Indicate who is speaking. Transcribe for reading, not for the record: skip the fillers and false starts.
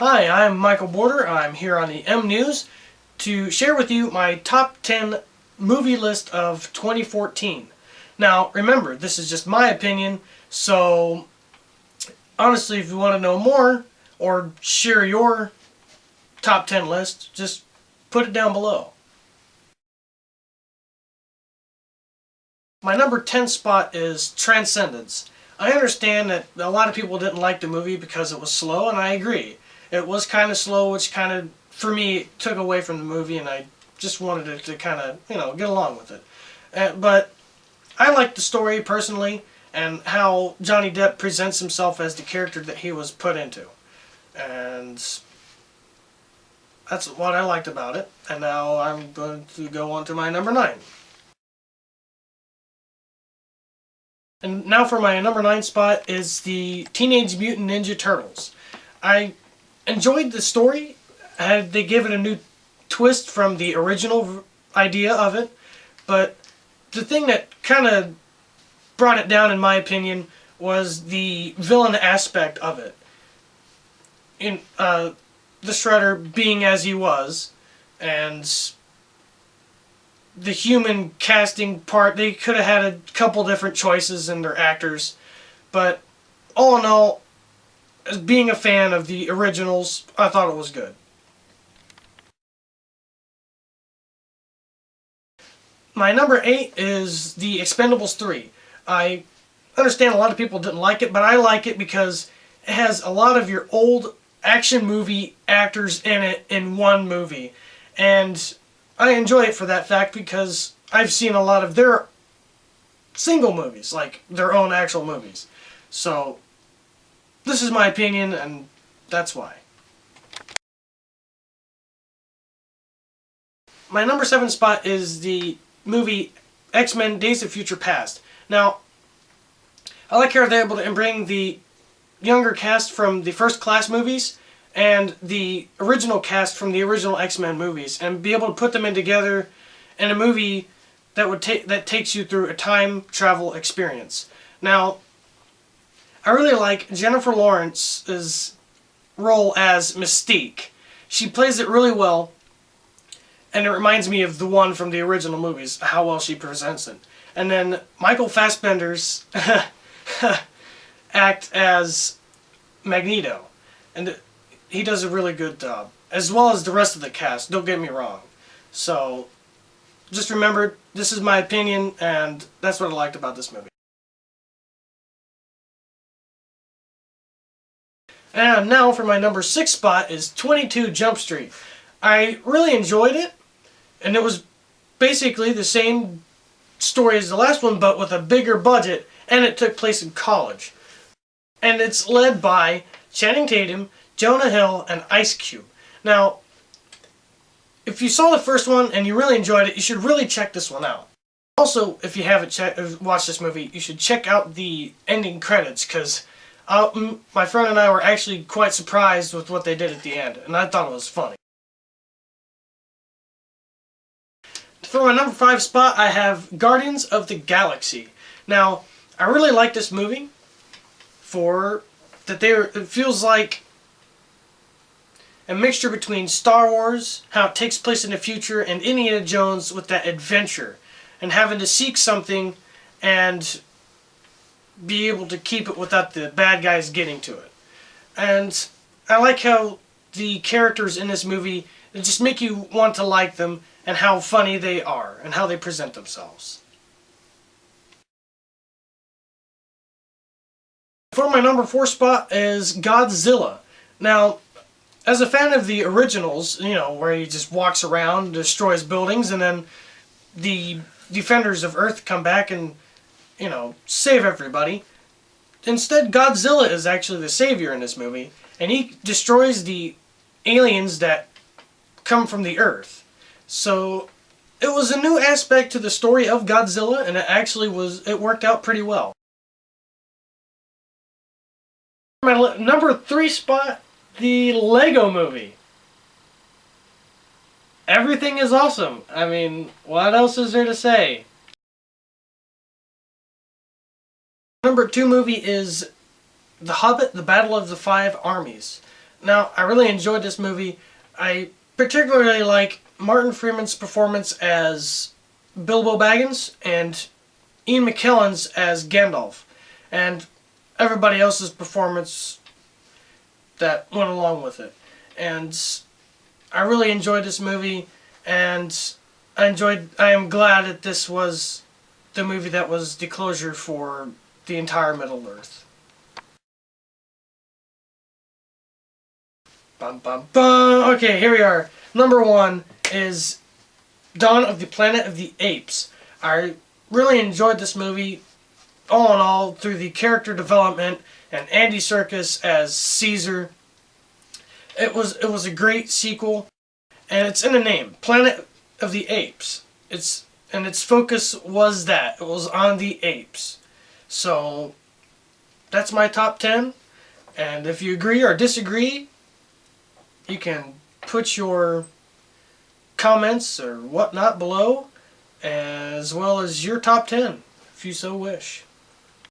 Speaker 1: Hi, I'm Michael Border. I'm here on the M News to share with you my top 10 movie list of 2014. Now, remember, this is just my opinion, so honestly, if you want to know more or share your top 10 list, just put it down below. My number 10 spot is Transcendence. I understand that a lot of people didn't like the movie because it was slow, and I agree. It was kind of slow, which kind of, for me, took away from the movie, and I just wanted it to kind of, get along with it. But I like the story, personally, and how Johnny Depp presents himself as the character that he was put into. And that's what I liked about it. And now I'm going to go on to my number 9. And now for my number 9 spot is the Teenage Mutant Ninja Turtles. I enjoyed the story. They gave it a new twist from the original idea of it. But the thing that kind of brought it down, in my opinion, was the villain aspect of it. In the Shredder being as he was, and the human casting part, they could have had a couple different choices in their actors, but all in all, as being a fan of the originals, I thought it was good. My number 8 is The Expendables 3. I understand a lot of people didn't like it, but I like it because it has a lot of your old action movie actors in it in one movie, and I enjoy it for that fact because I've seen a lot of their single movies, like their own actual movies. So, this is my opinion, and that's why. My number 7 spot is the movie X-Men Days of Future Past. Now, I like how they're able to bring the younger cast from the First Class movies and the original cast from the original X-Men movies, and be able to put them in together in a movie that takes you through a time travel experience. Now, I really like Jennifer Lawrence's role as Mystique. She plays it really well, and it reminds me of the one from the original movies, how well she presents it. And then Michael Fassbender's act as Magneto, and he does a really good job, as well as the rest of the cast, don't get me wrong. So, just remember, this is my opinion, and that's what I liked about this movie. And now for my number 6 spot is 22 Jump Street. I really enjoyed it, and it was basically the same story as the last one, but with a bigger budget, and it took place in college. And it's led by Channing Tatum, Jonah Hill, and Ice Cube. Now, if you saw the first one and you really enjoyed it, you should really check this one out. Also, if you haven't watched this movie, you should check out the ending credits, because my friend and I were actually quite surprised with what they did at the end, and I thought it was funny. For my number 5 spot, I have Guardians of the Galaxy. Now, I really like this movie it feels like a mixture between Star Wars, how it takes place in the future, and Indiana Jones with that adventure, and having to seek something and be able to keep it without the bad guys getting to it. And I like how the characters in this movie, they just make you want to like them, and how funny they are, and how they present themselves. For my number 4 spot is Godzilla. Now, as a fan of the originals, where he just walks around, destroys buildings, and then the defenders of Earth come back and, save everybody. Instead, Godzilla is actually the savior in this movie, and he destroys the aliens that come from the Earth. So, it was a new aspect to the story of Godzilla, and it worked out pretty well. My number 3 spot, the Lego Movie. Everything is awesome. I mean, what else is there to say? Number 2 movie is The Hobbit, The Battle of the Five Armies. Now, I really enjoyed this movie. I particularly like Martin Freeman's performance as Bilbo Baggins and Ian McKellen's as Gandalf, and everybody else's performance that went along with it. And I really enjoyed this movie, and I am glad that this was the movie that was the closure for the entire Middle Earth. Bum, bum, bum. Okay, here we are. Number 1 is Dawn of the Planet of the Apes. I really enjoyed this movie, all in all, through the character development and Andy Serkis as Caesar. It was a great sequel, and it's in the name, Planet of the Apes. Its focus was that it was on the apes. So that's my top 10. And if you agree or disagree, you can put your comments or whatnot below, as well as your top 10, if you so wish.